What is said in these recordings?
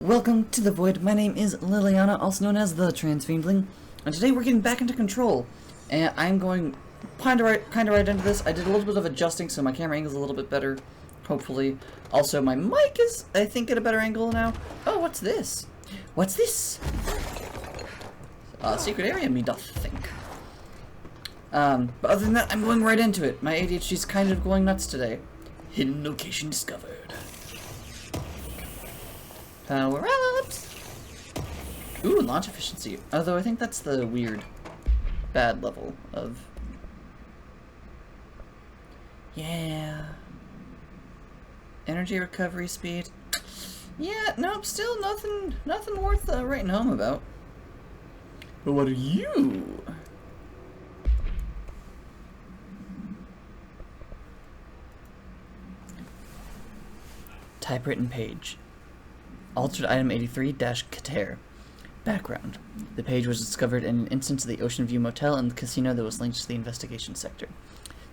Welcome to the Void. My name is Liliana, also known as the Transfiendling, and today we're getting back into control. And I'm going kind of right into this. I did a little bit of adjusting, so my camera angle is a little bit better, hopefully. Also, my mic is, I think, at a better angle now. Oh, what's this? What's this? Secret area, me doth think. But other than that, I'm going right into it. My ADHD's kind of going nuts today. Hidden location discovered. Power-ups! Ooh, launch efficiency. Although I think that's the weird, bad level of... Yeah. Energy recovery speed. Yeah, nope, still nothing worth writing home about. But what are you? Typewritten page. Altered item 83-Kater. Background. The page was discovered in an instance of the Ocean View Motel and the casino that was linked to the investigation sector.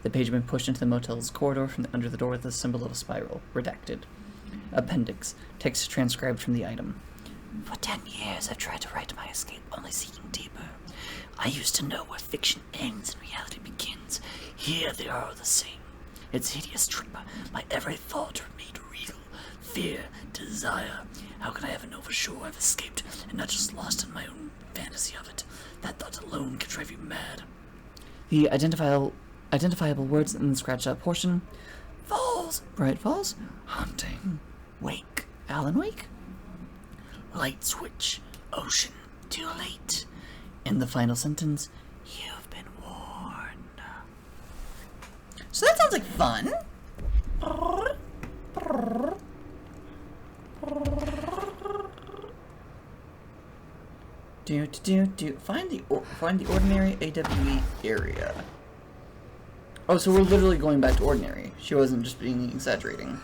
The page had been pushed into the motel's corridor from under the door with the symbol of a spiral. Redacted. Appendix. Text transcribed from the item. For 10 years I've tried to write my escape, only seeking deeper. I used to know where fiction ends and reality begins. Here they are all the same. It's hideous trip. My every thought made real. Fear, desire. How can I ever know for sure I've escaped and not just lost in my own fantasy of it? That thought alone can drive you mad. The identifiable words in the scratched out portion. Falls. Bright Falls. Haunting. Wake. Alan Wake. Light switch. Ocean. Too late. In the final sentence, you've been warned. So that sounds like fun. Find the ordinary AWE area. Oh, so we're literally going back to ordinary. She wasn't just being exaggerating.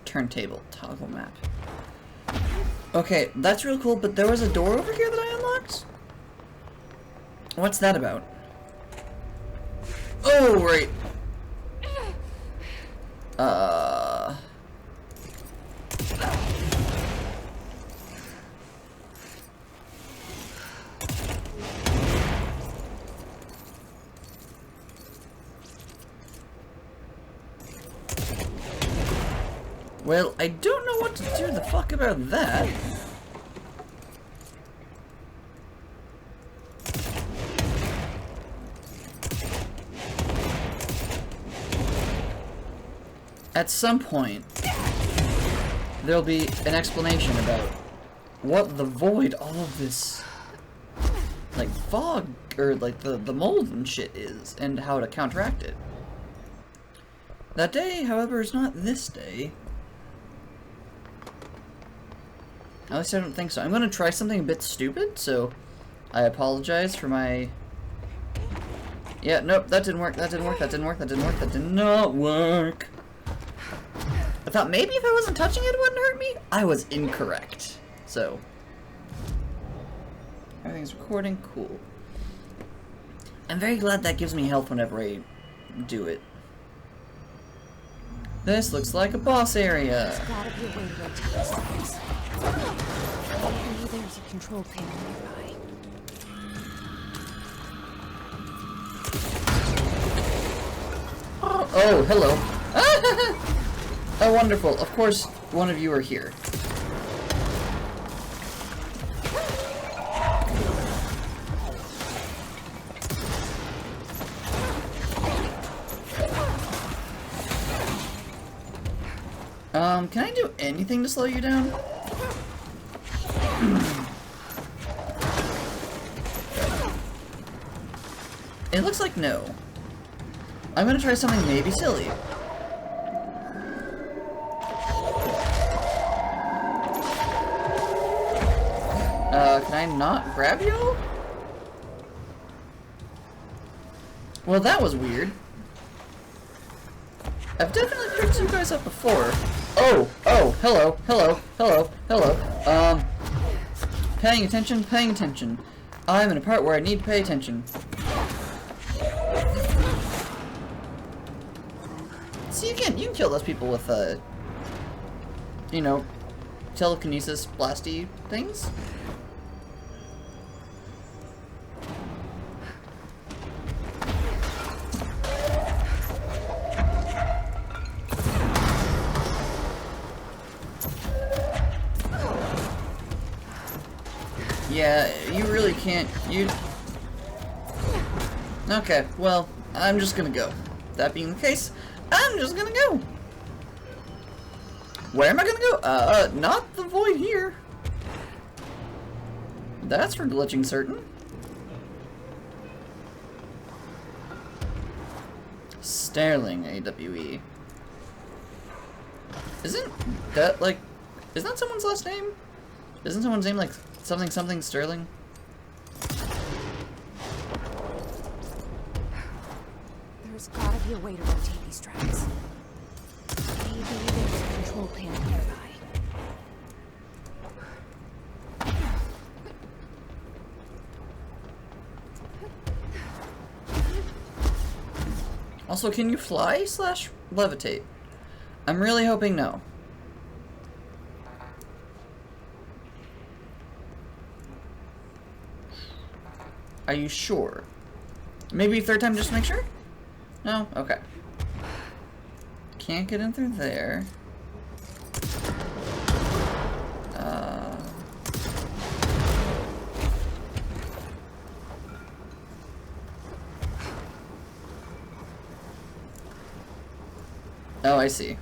Turntable, toggle map. Okay, that's real cool, but there was a door over here that I unlocked? What's that about? Oh, right. Well, I don't know what to do the fuck about that. At some point, there'll be an explanation about what the void all of this, like, fog, or, like, the mold and shit is, and how to counteract it. That day, however, is not this day. At least I don't think so. I'm gonna try something a bit stupid, so I apologize for my... Yeah, nope, that didn't work, that did not work. I thought maybe if I wasn't touching it, it wouldn't hurt me? I was incorrect. So. Everything's recording, cool. I'm very glad that gives me health whenever I do it. This looks like a boss area. There's gotta be a way to rotate things. Maybe there's a control panel nearby. Oh, hello. Oh, wonderful. Of course, one of you are here. Can I do anything to slow you down? It looks like no. I'm gonna try something maybe silly. Can I not grab you? Well, that was weird. I've definitely picked you guys up before. Oh, hello. Paying attention. I'm in a part where I need to pay attention. See, you can kill those people with, you know, telekinesis blasty things. Yeah, you really can't, Okay, well, I'm just gonna go. That being the case, I'm just gonna go. Where am I gonna go? Not the void here. That's for glitching certain. Sterling AWE. Isn't that like, isn't that someone's last name? Isn't someone's name like something something Sterling? There's gotta be a way to rotate these tracks. Maybe there's a control panel nearby. Also, can you fly / levitate? I'm really hoping no. Are you sure? Maybe third time just to make sure? No? Okay. Can't get in through there. Oh, I see.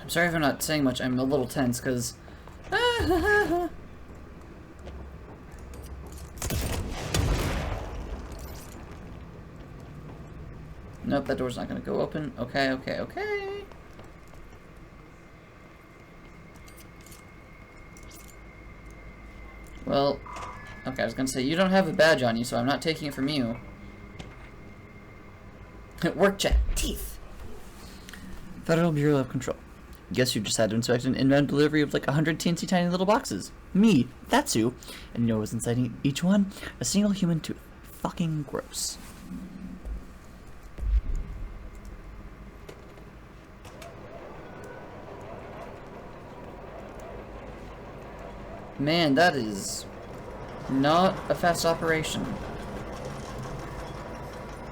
I'm sorry if I'm not saying much. I'm a little tense because. Nope, that door's not gonna go open. Okay, okay, okay. Well, okay, I was gonna say, you don't have a badge on you, so I'm not taking it from you. Work check. Teeth. Federal Bureau of Control. Guess you just had to inspect an inbound delivery of like 100 teensy tiny little boxes. Me. That's who. And you know what's inside each one? A single human tooth. Fucking gross. Man, that is not a fast operation.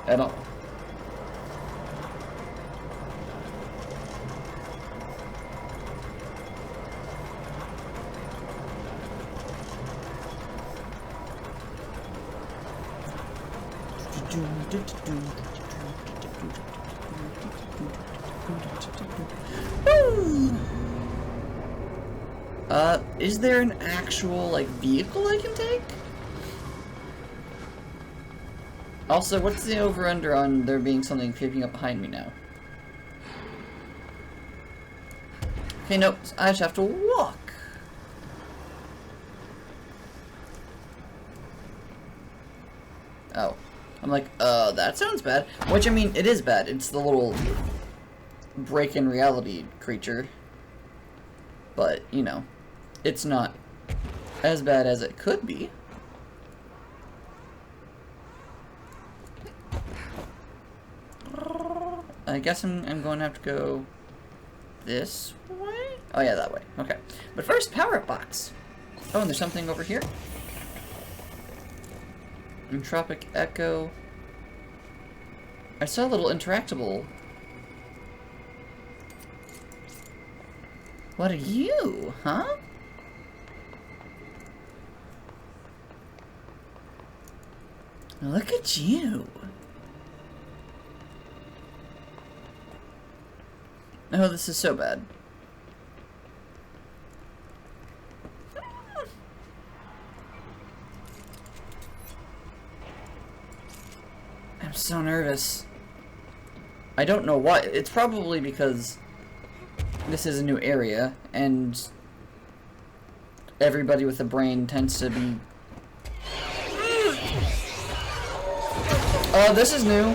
At all. Is there an actual, like, vehicle I can take? Also, what's the over-under on there being something creeping up behind me now? Okay, nope, I just have to walk. Oh. I'm like, that sounds bad. Which, I mean, it is bad. It's the little break-in reality creature. But, you know, it's not as bad as it could be. I guess I'm going to have to go this way? Oh, yeah, that way. Okay. But first, power-up box. Oh, and there's something over here. Entropic Echo. I saw a little interactable. What are you, huh? Look at you. Oh, this is so bad. I'm so nervous. I don't know why. It's probably because this is a new area, and everybody with a brain tends to be... Oh, this is new.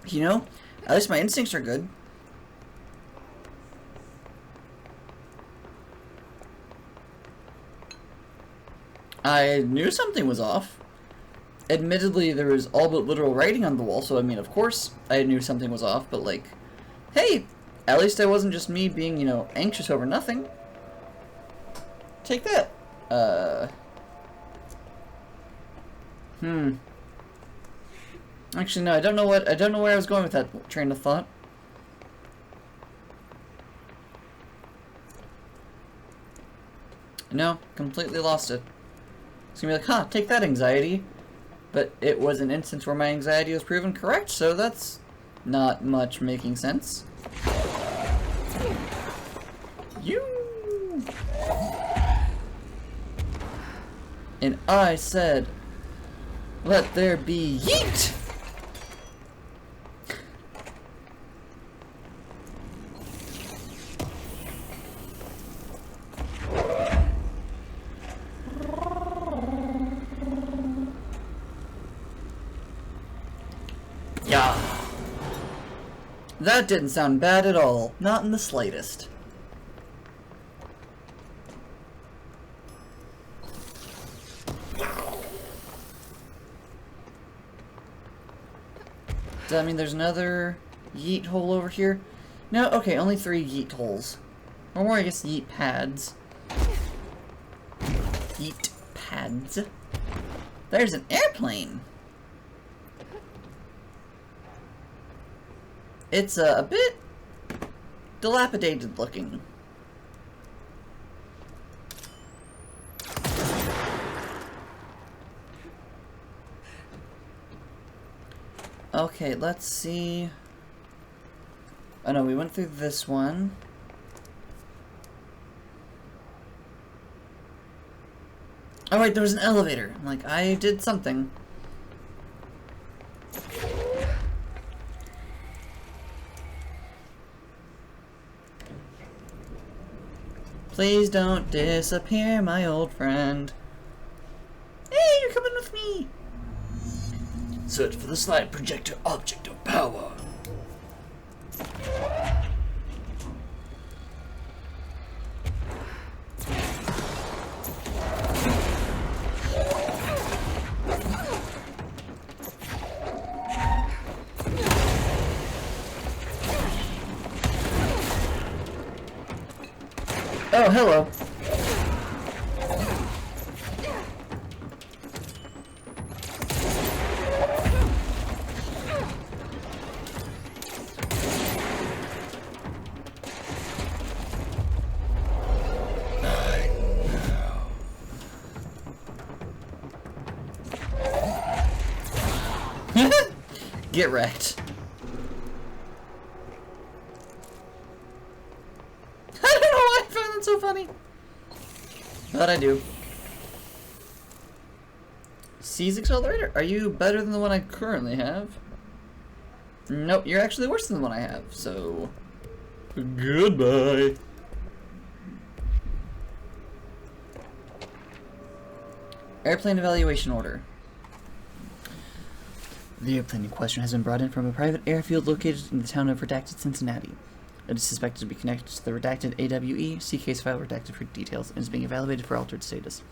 You know, at least my instincts are good. I knew something was off. Admittedly, there was all but literal writing on the wall, so I mean, of course, I knew something was off, but like, hey, at least it wasn't just me being, you know, anxious over nothing. Take that. Actually, no, I don't know where I was going with that train of thought. No, completely lost it. It's gonna be like, huh, take that, anxiety. But it was an instance where my anxiety was proven correct, so that's not much making sense. You! And I said, let there be yeet! Yeah. That didn't sound bad at all. Not in the slightest. Does that mean there's another yeet hole over here? No? Okay, only 3 yeet holes. Or more, I guess, yeet pads. Yeet pads. There's an airplane! It's a bit dilapidated looking. Okay, let's see. Oh no, we went through this one. Oh wait, there was an elevator. I'm like, I did something. Please don't disappear, my old friend. Hey, you're coming with me! Search for the slide projector object of power. Oh, hello. Get wrecked. I don't know why I find that so funny. But I do. C's accelerator? Are you better than the one I currently have? Nope, you're actually worse than the one I have, so... Goodbye. Airplane evaluation order. The airplane in question has been brought in from a private airfield located in the town of Redacted, Cincinnati. It is suspected to be connected to the Redacted AWE, see case file redacted for details, and is being evaluated for altered status.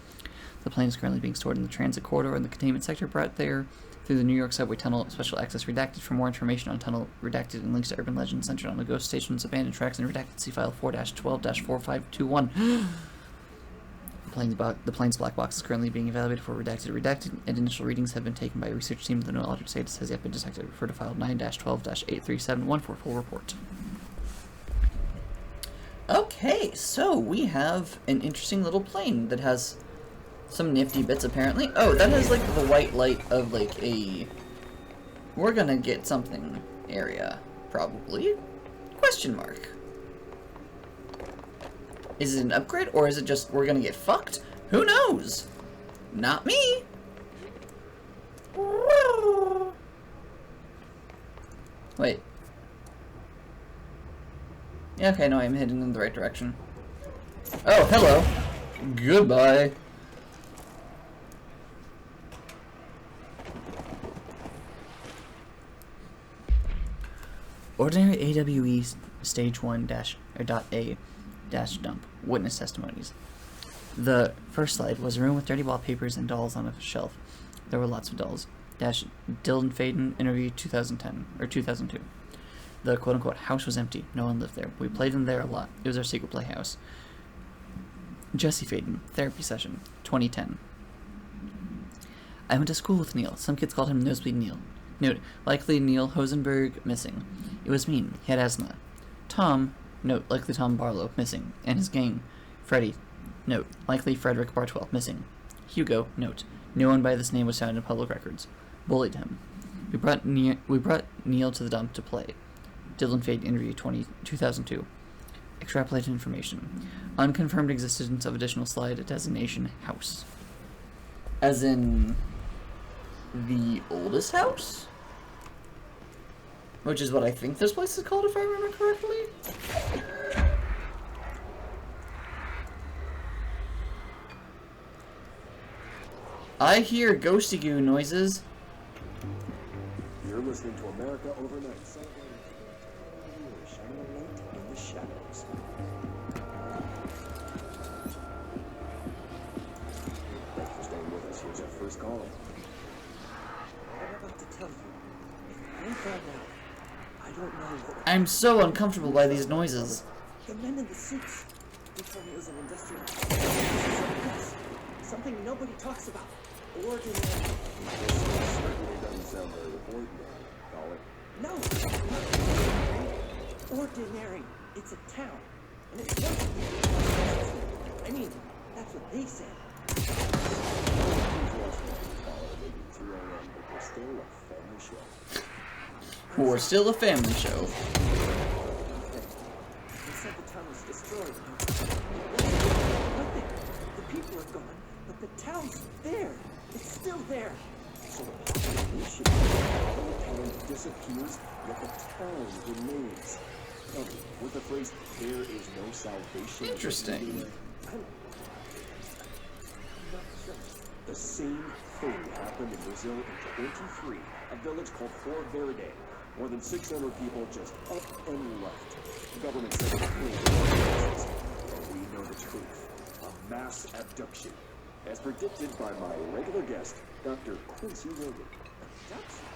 The plane is currently being stored in the transit corridor in the containment sector brought there through the New York subway tunnel. Special access redacted. For more information on tunnel redacted and links to urban legends centered on the ghost stations, abandoned tracks, and redacted, see file 4-12-4521. The plane's black box is currently being evaluated for redacted, and initial readings have been taken by a research team, though no altered status has yet been detected. Refer to file 9-12-8371 for a full report. Okay, so we have an interesting little plane that has some nifty bits, apparently. Oh, that has, like, the white light of, like, a... we're gonna get something area, probably. Question mark. Is it an upgrade, or is it just we're gonna get fucked? Who knows? Not me! Wait. Yeah, okay, no, I'm heading in the right direction. Oh, hello! Goodbye! Ordinary AWE Stage 1 dash or dot A dash dump. Witness testimonies. The first slide was a room with dirty wallpapers and dolls on a shelf. There were lots of dolls. Dash Dylan Faden interview 2010 or 2002. The quote-unquote house was empty. No one lived there. We played in there a lot. It was our secret playhouse. Jesse Faden, therapy session, 2010. I went to school with Neil. Some kids called him Nosebleed Neil. Note, likely Neil Hosenberg, missing. It was mean. He had asthma. Tom, note, likely Tom Barlow, missing. And his gang. Freddie, note, likely Frederick Bartwell, missing. Hugo, note, no one by this name was found in public records. Bullied him. We brought Neil to the dump to play. Dylan Fade interview 2002. Extrapolated information. Unconfirmed existence of additional slide designation house. As in the oldest house? Which is what I think this place is called, if I remember correctly. I hear ghosty goo noises. You're listening to America Overnight. Shining a light in the shadows. Thanks for staying with us. Here's our first call. I'm about to tell you. If I found out, I don't know what. I'm so uncomfortable by these noises. The men in the suits. They told me it was an industrial. Something nobody talks about. Ordinary. This certainly doesn't sound very ordinary, Colin. No. Ordinary. It's a town. And it's supposed to be. I mean, that's what they said. Maybe 2 a.m., but we're still a family show. We're still a family show. They said the town was destroyed. Nothing. The people are gone, but the town's there. It's still there. So the population, the town disappears, yet the town remains. Tell me, with the phrase, there is no salvation. Interesting. I'm not sure. The same thing happened in Brazil in 23, a village called Fort Verde. More than 600 people just up and left. The government said it was but we know the truth. A mass abduction. As predicted by my regular guest, Dr. Quincy Rogan. Abduction?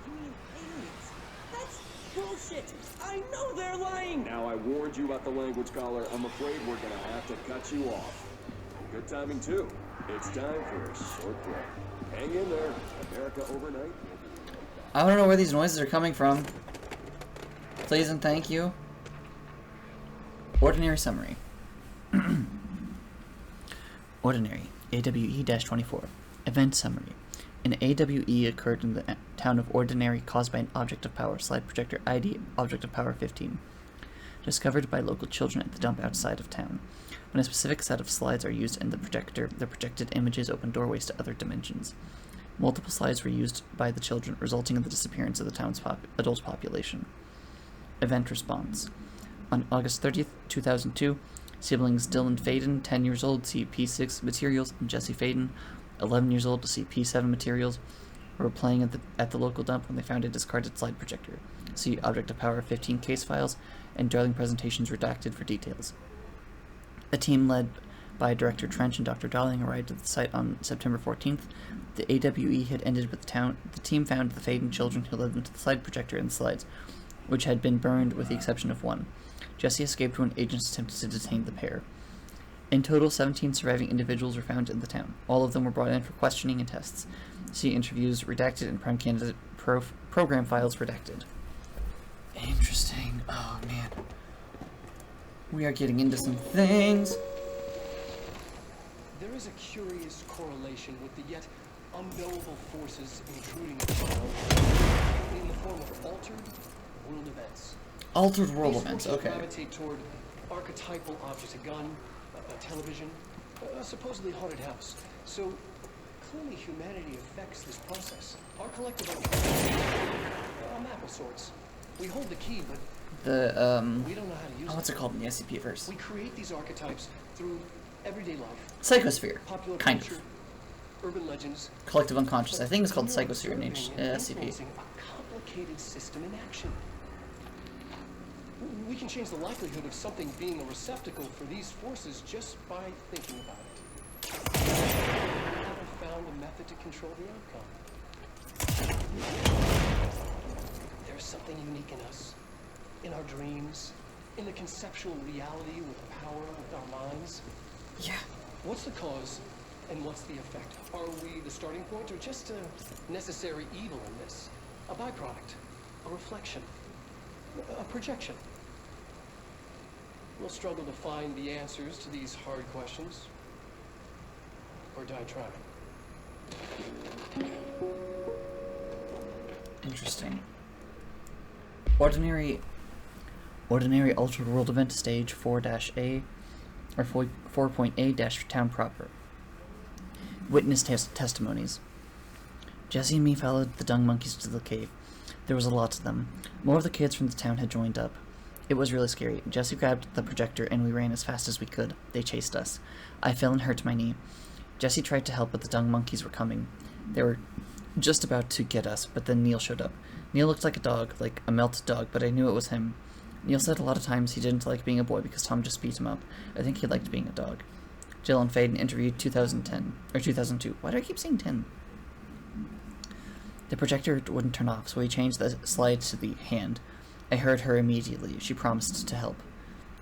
You mean aliens? That's bullshit! I know they're lying! Now I warned you about the language caller. I'm afraid we're gonna have to cut you off. Good timing too. It's time for a short break. Hang in there. America Overnight. I don't know where these noises are coming from. Please and thank you. Ordinary summary. Ordinary. AWE-24. Event summary. An AWE occurred in the town of Ordinary caused by an object of power. Slide projector ID object of power 15. Discovered by local children at the dump outside of town. When a specific set of slides are used in the projector, the projected images open doorways to other dimensions. Multiple slides were used by the children, resulting in the disappearance of the town's adult population. Event response. On August 30th, 2002, siblings Dylan Faden, 10 years old, see P6 materials, and Jesse Faden, 11 years old, to see P7 materials, were playing at the local dump when they found a discarded slide projector. See Object of Power 15 case files and Darling presentations redacted for details. A team led by Director Trench and Dr. Darling arrived at the site on September 14th. The AWE had ended with the team found the Faden children who lived into the slide projector and the slides, which had been burned with the exception of one. Jesse escaped when agents attempted to detain the pair. In total, 17 surviving individuals were found in the town. All of them were brought in for questioning and tests. See interviews redacted and prime candidate program files redacted. Interesting. Oh, man. We are getting into some things. There is a curious correlation with the yet unknowable forces intruding upon us in the form of altered world events. Altered world These events, forces okay. gravitate toward archetypal objects, a gun, a television, a supposedly haunted house. So clearly humanity affects this process. Our collective unconscious, a map of sorts. We hold the key, but we don't know how to use it. What's it called in the SCP verse? We create these archetypes through everyday life. Psychosphere. Popular Kind culture, of. urban legends. Collective unconscious. I think it's called You're Psychosphere in observing and SCP. influencing a complicated system in action. We can change the likelihood of something being a receptacle for these forces just by thinking about it. We haven't found a method to control the outcome. There's something unique in us, in our dreams, in the conceptual reality with power with our minds. Yeah. What's the cause and what's the effect? Are we the starting point or just a necessary evil in this? A byproduct, a reflection, a projection? We'll struggle to find the answers to these hard questions, or die trying. Interesting. Ordinary altered world event stage 4-A or 4.A-town proper. Witness testimonies. Jesse and me followed the dung monkeys to the cave. There was a lot of them. More of the kids from the town had joined up. It was really scary. Jesse grabbed the projector and we ran as fast as we could. They chased us. I fell and hurt my knee. Jesse tried to help, but the dung monkeys were coming. They were just about to get us, but then Neil showed up. Neil looked like a dog, like a melted dog, but I knew it was him. Neil said a lot of times he didn't like being a boy because Tom just beat him up. I think he liked being a dog. Jill and Faden interviewed 2010, or 2002. Why do I keep saying 10? The projector wouldn't turn off, so we changed the slide to the hand. I heard her immediately. She promised to help.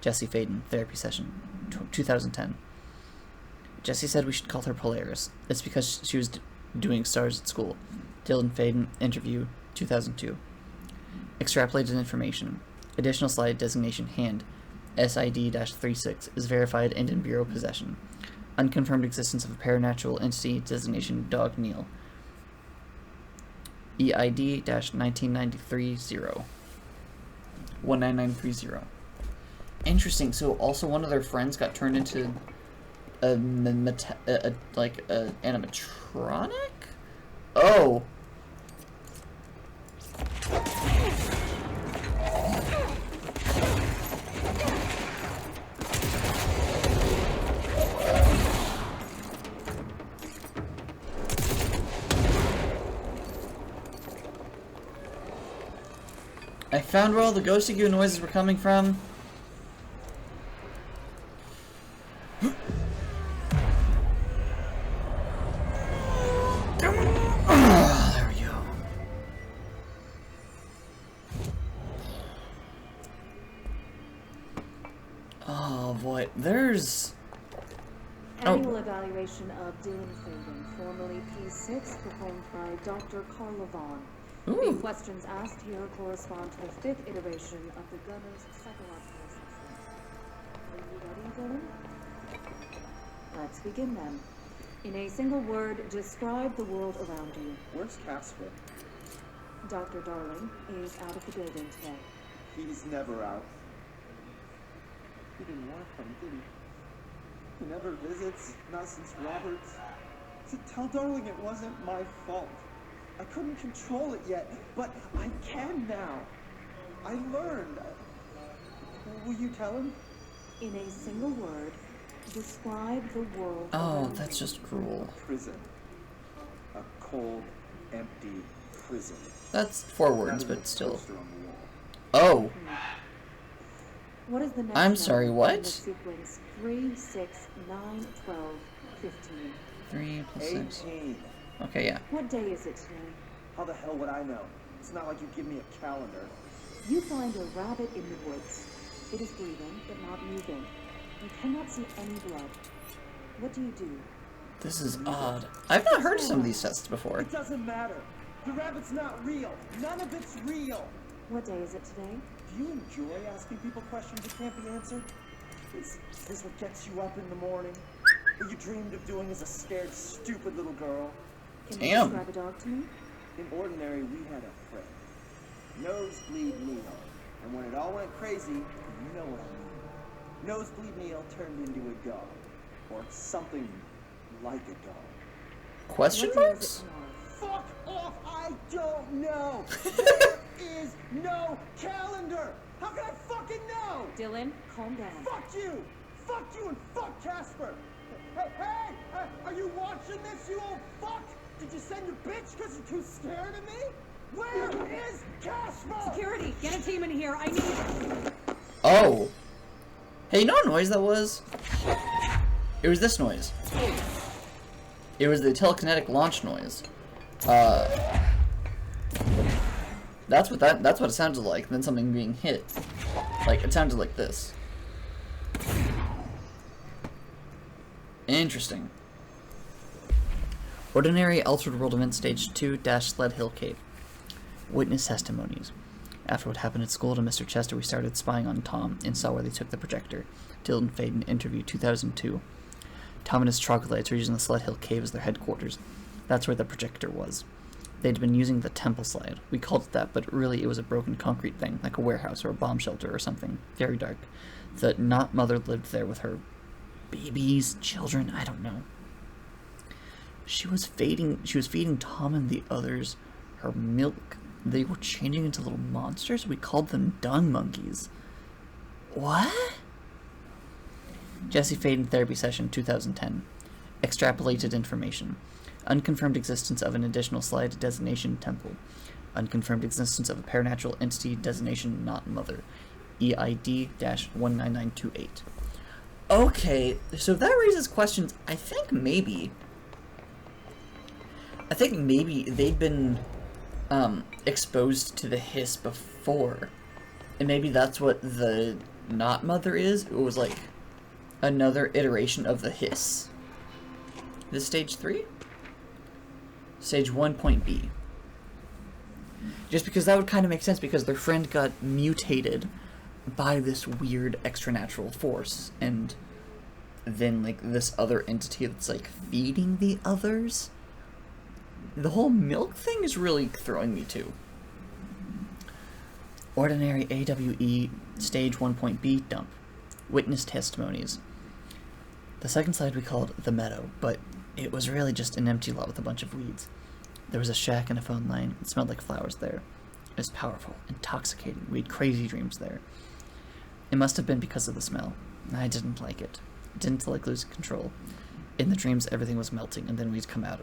Jessie Faden, therapy session, 2010. Jessie said we should call her Polaris. It's because she was doing stars at school. Dylan Faden, interview, 2002. Extrapolated information. Additional slide designation hand, SID-36, is verified and in Bureau possession. Unconfirmed existence of a paranatural entity designation Dog Neil. EID-19930. 19930. Interesting. So also one of their friends got turned into an animatronic? Oh. I found where all the ghosty goo noises were coming from. There we go. Oh boy, there's... Annual evaluation of Dylan Fagan, formerly P6, performed by Dr. Carla Vaughn. Ooh. The questions asked here correspond to the 5th iteration of the gunner's psychological assessment. Are you ready, Dylan? Let's begin then. In a single word, describe the world around you. Where's Casper? Dr. Darling is out of the building today. He's never out. He didn't want to come, did he? He never visits, not since Roberts. So tell Darling it wasn't my fault. I couldn't control it yet, but I can now. I learned. Will you tell him? In a single word, describe the world Oh, around that's you. just cruel. Prison. A cold, empty prison. That's 4 words, Rather than but a still. poster on the wall. Oh. What is the next I'm number sorry, in what? the sequence 3, 6, 9, 12, 15? 3 plus 6. 18. Okay, yeah. What day is it today? How the hell would I know? It's not like you give me a calendar. You find a rabbit in the woods. It is breathing, but not moving. You cannot see any blood. What do you do? This is odd. I've not heard of some of these tests before. It doesn't matter. The rabbit's not real. None of it's real. What day is it today? Do you enjoy asking people questions that can't be answered? Is this what gets you up in the morning? What you dreamed of doing as a scared, stupid little girl? Can Damn. you describe a dog to me? In Ordinary, we had a friend. Nosebleed Neil. And when it all went crazy, you know what I mean. Nosebleed Neil turned into a dog. Or something like a dog. Question What day marks? is it tomorrow? Fuck off! I don't know! There is no calendar! How can I fucking know? Dylan, calm down. Fuck you! Fuck you and fuck Casper! Hey! Are you watching this, you old fuck? Did you send your bitch because you're too scared of me? Where is Casper? Security, get a team in here. I need... Oh! Hey, you know what noise that was? It was this noise. It was the telekinetic launch noise. That's what it sounded like, then something being hit. Like, it sounded like this. Interesting. Ordinary Altered World Event Stage 2 - Sled Hill Cave. Witness testimonies. After what happened at school to Mr. Chester, we started spying on Tom and saw where they took the projector. Dylan Faden, interview 2002. Tom and his troglodytes were using the Sled Hill Cave as their headquarters. That's where the projector was. They'd been using the temple slide. We called it that, but really it was a broken concrete thing, like a warehouse or a bomb shelter or something. Very dark. The not mother lived there with her babies, children, I don't know. She was feeding Tom and the others her milk. They were changing into little monsters. We called them dung monkeys. What? Jesse Faden therapy session 2010. Extrapolated information. Unconfirmed existence of an additional slide designation temple. Unconfirmed existence of a paranatural entity designation not mother. EID-19928. Okay, so that raises questions. I think maybe they'd been exposed to the hiss before. And maybe that's what the not mother is. It was like another iteration of the hiss. This is stage 3? Stage 1.B. Just because that would kind of make sense, because their friend got mutated by this weird extranatural force, and then like this other entity that's like feeding the others. The whole milk thing is really throwing me too. Ordinary AWE stage 1.B dump. Witness testimonies. The second slide we called the meadow, but it was really just an empty lot with a bunch of weeds. There was a shack and a phone line. It smelled like flowers there. It was powerful, intoxicating. We had crazy dreams there. It must have been because of the smell. I didn't like it. I didn't like losing control. In the dreams, everything was melting, and then we'd come out.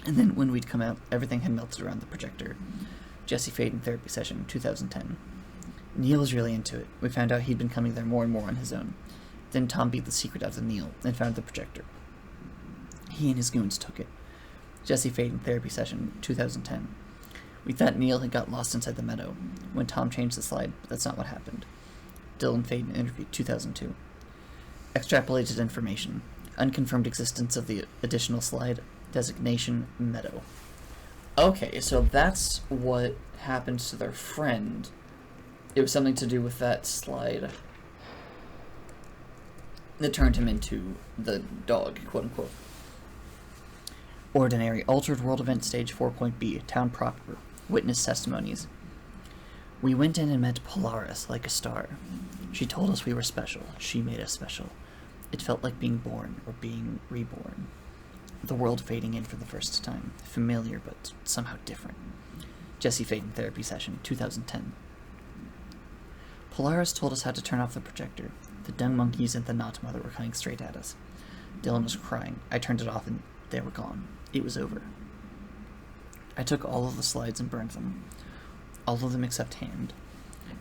And then when we'd come out, everything had melted around the projector. Jesse Faden therapy session, 2010. Neil was really into it. We found out he'd been coming there more and more on his own. Then Tom beat the secret out of Neil and found the projector. He and his goons took it. Jesse Faden therapy session, 2010. We thought Neil had got lost inside the meadow when Tom changed the slide, but that's not what happened. Dylan Faden interview, 2002. Extrapolated information. Unconfirmed existence of the additional slide. Designation meadow. Okay, so that's what happened to their friend. It was something to do with that slide that turned him into the dog, quote unquote. Ordinary Altered World Event Stage 4.B, Town Proper. Witness testimonies. We went in and met Polaris like a star. She told us we were special. She made us special. It felt like being born or being reborn. The world fading in for the first time. Familiar, but somehow different. Jesse Faden therapy session, 2010. Polaris told us how to turn off the projector. The dung monkeys and the not mother were coming straight at us. Dylan was crying. I turned it off and they were gone. It was over. I took all of the slides and burned them. All of them except hand.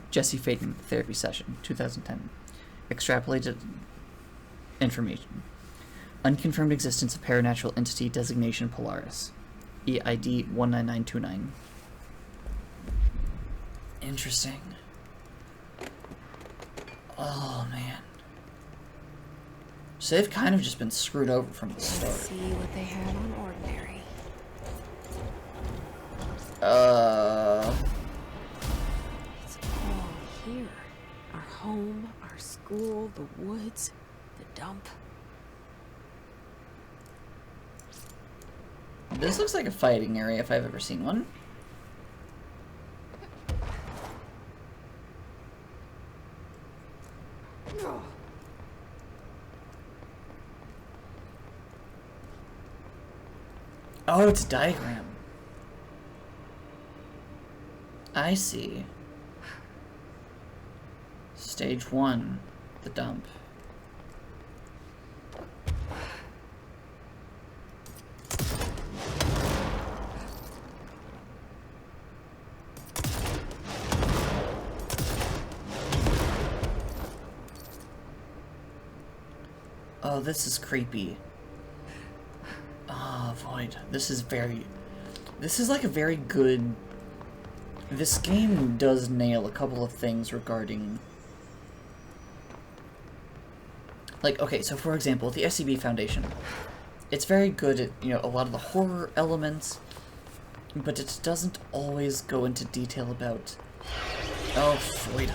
Jesse Faden therapy session, 2010. Extrapolated information. Unconfirmed existence of paranatural entity designation Polaris. EID 19929. Interesting. Oh man. So they've kind of just been screwed over from the start. Let's see what they had on ordinary. It's all here. Our home, our school, the woods, the dump. This looks like a fighting area if I've ever seen one. Oh, it's a diagram. I see. Stage 1, the dump. Oh, this is creepy. Ah, Void. This is like a very good... This game does nail a couple of things regarding... Like, okay, so for example, the SCP Foundation. It's very good at, you know, a lot of the horror elements, but it doesn't always go into detail about... Oh, Void.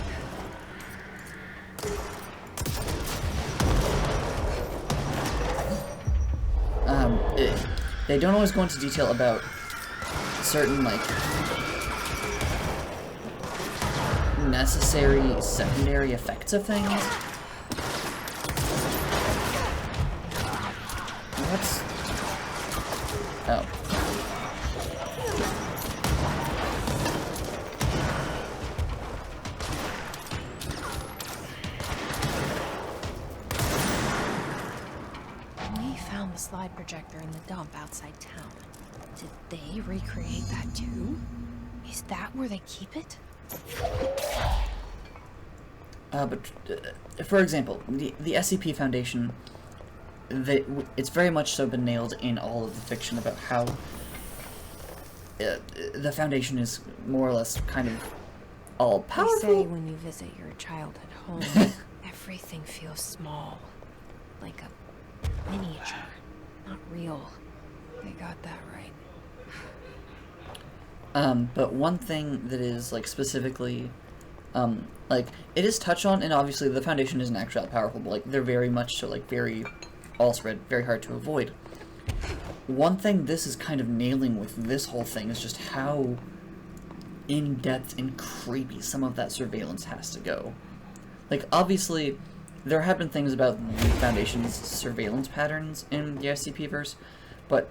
They don't always go into detail about certain, like, necessary secondary effects of things. What's... Oh. We found the slide projector in the dump outside town. Did they recreate that too? Is that where they keep it? For example, the SCP Foundation, it's very much so been nailed in all of the fiction about how the Foundation is more or less kind of all powerful. They say when you visit your childhood home, everything feels small, like a miniature, not real. They got that right. But one thing that is, like, specifically, like, it is touched on, and obviously the Foundation isn't actually that powerful, but, like, they're very much so, like, very all-spread, very hard to avoid. One thing this is kind of nailing with this whole thing is just how in-depth and creepy some of that surveillance has to go. Like, obviously, there have been things about the Foundation's surveillance patterns in the SCP-verse, but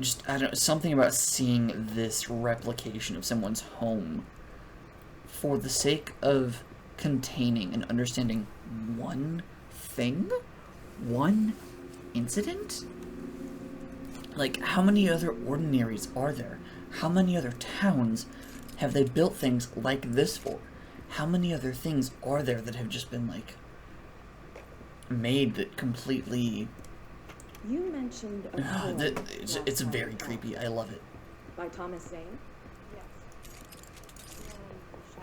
just, I don't know, something about seeing this replication of someone's home for the sake of containing and understanding one thing? One incident? Like, how many other ordinaries are there? How many other towns have they built things like this for? How many other things are there that have just been, like, made that completely... You mentioned a poem it's very creepy. I love it. by Thomas Zane. Yes.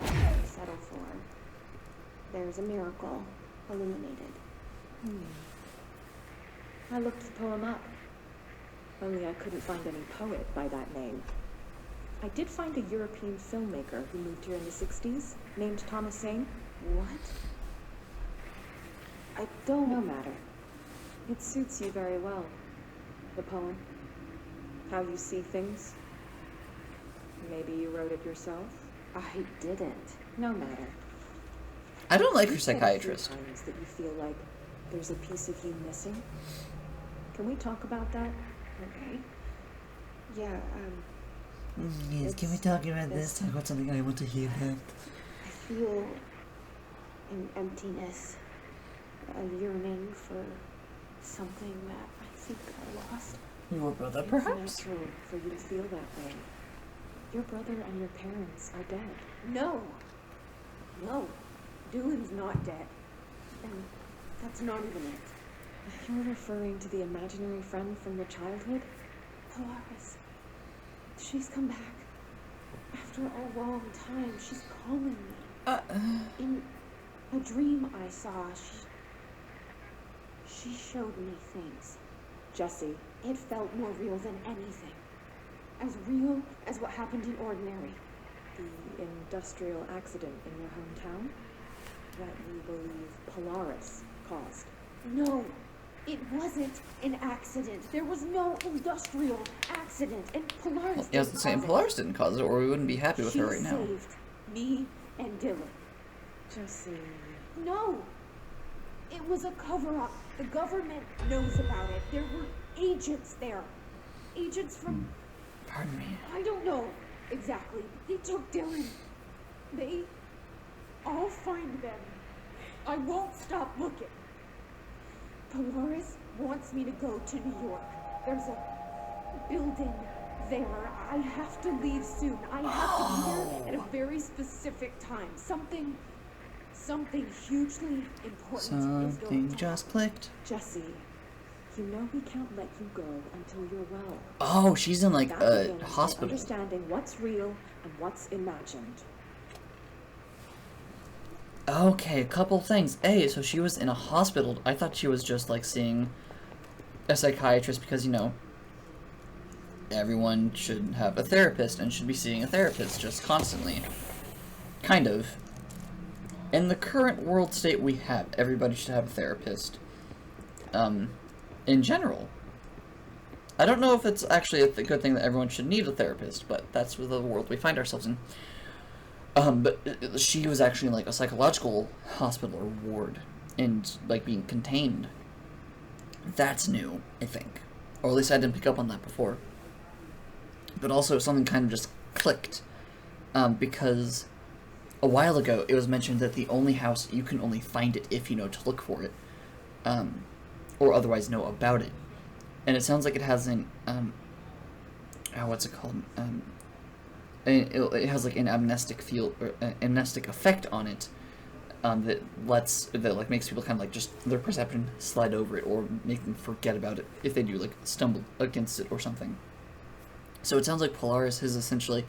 And we shall settle for. There's a miracle illuminated. I looked the poem up. Only I couldn't find any poet by that name. I did find a European filmmaker who moved here in the 60s, named Thomas Zane. What? No matter. It suits you very well. The poem. How you see things. Maybe you wrote it yourself? I didn't. No matter. I don't like her You said a few psychiatrist. times that you feel like there's a piece of you missing. Can we talk about that? Okay. Yeah, Yes, can we talk about this? Talk about something I want to hear about. I feel an emptiness, a yearning for something that I think I lost. Your brother, It's perhaps? natural for you to feel that way. Your brother and your parents are dead. No! No. Dylan's not dead. And that's not even it. You're referring to the imaginary friend from your childhood? Polaris. She's come back. After a long time, she's calling me. In a dream I saw, she showed me things. Jesse, it felt more real than anything. As real as what happened in Ordinary. The industrial accident in your hometown that you believe Polaris caused. No, it wasn't an accident. There was no industrial accident, and Polaris Well, I was didn't saying cause it. Polaris didn't cause it, or we wouldn't be happy with her right now. She saved me and Dylan. Jesse. No! It was a cover-up. The government knows about it. There were agents there. Agents from... Pardon me. I don't know exactly. They took Dylan. I'll find them. I won't stop looking. Polaris wants me to go to New York. There's a building there. I have to leave soon. I have to be there at a very specific time. Something Something hugely important is going Something to just happen. clicked. Jesse, you know we can't let you go until you're well. Oh, she's in like That a begins with hospital. understanding what's real and what's imagined. Okay, a couple things. A, so she was in a hospital. I thought she was just like seeing a psychiatrist because, you know, everyone should have a therapist and should be seeing a therapist just constantly. Kind of. In the current world state we have, everybody should have a therapist. In general. I don't know if it's actually a good thing that everyone should need a therapist, but that's the world we find ourselves in. But she was actually in, like, a psychological hospital or ward, and, like, being contained. That's new, I think. Or at least I didn't pick up on that before. But also, something kind of just clicked, because a while ago, it was mentioned that the only house, you can only find it if you know to look for it, or otherwise know about it. And it sounds like it has an, what's it called, it has like an amnestic feel or amnestic effect on it, that like makes people kind of like just their perception slide over it or make them forget about it if they do like stumble against it or something. So it sounds like Polaris is essentially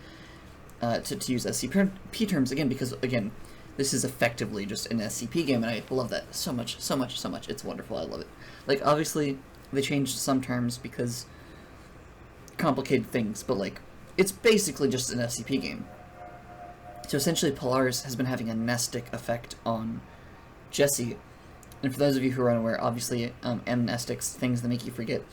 to use SCP terms again, because again this is effectively just an SCP game, and I love that so much. It's wonderful. I love it. Like, obviously they changed some terms because complicated things, but like it's basically just an SCP game. So essentially Polaris has been having a amnestic effect on Jesse. And for those of you who are unaware, obviously amnestics, things that make you forget.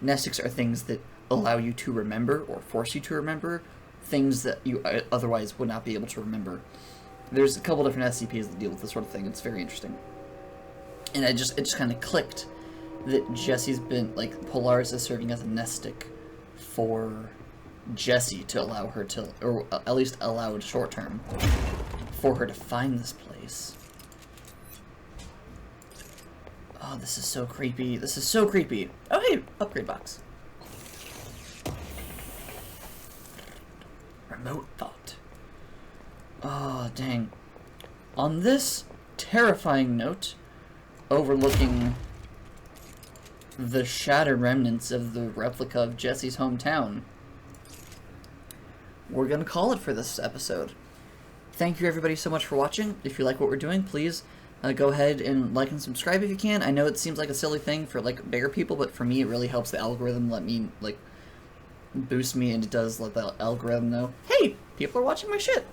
Amnestics are things that allow you to remember or force you to remember things that you otherwise would not be able to remember. There's a couple different SCPs that deal with this sort of thing. It's very interesting. And it just kind of clicked that Jesse's been, like, Polaris is serving as a amnestic for Jesse to allow her to, or at least allowed short term, for her to find this place. Oh, this is so creepy. This is so creepy. Oh, hey, upgrade box. Remote thought. Oh, dang. On this terrifying note, overlooking the shattered remnants of the replica of Jesse's hometown, we're gonna call it for this episode. Thank you everybody so much for watching. If you like what we're doing, please go ahead and like and subscribe if you can. I know it seems like a silly thing for like bigger people, but for me it really helps the algorithm let me like boost me, and it does let the algorithm know, hey, people are watching my shit.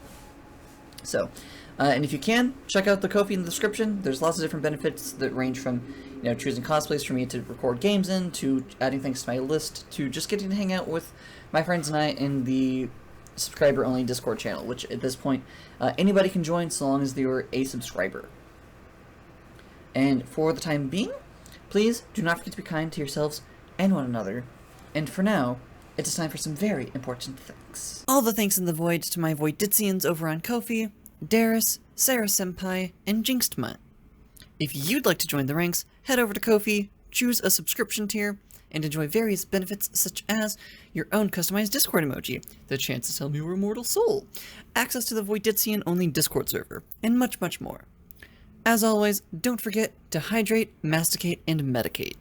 So, and if you can, check out the Ko-fi in the description. There's lots of different benefits that range from, you know, choosing cosplays for me to record games in, to adding things to my list, to just getting to hang out with my friends and I in the subscriber-only Discord channel, which at this point, anybody can join so long as they're a subscriber. And for the time being, please do not forget to be kind to yourselves and one another. And for now, it is time for some very important thanks. All the thanks in the void to my Voiditzians over on Ko-fi, Darius, Sarah Senpai, and Jinxedmutt. If you'd like to join the ranks, head over to Ko-fi, choose a subscription tier, and enjoy various benefits such as your own customized Discord emoji, the chance to tell me your immortal soul, access to the Voiditzian-only Discord server, and much, much more. As always, don't forget to hydrate, masticate, and medicate.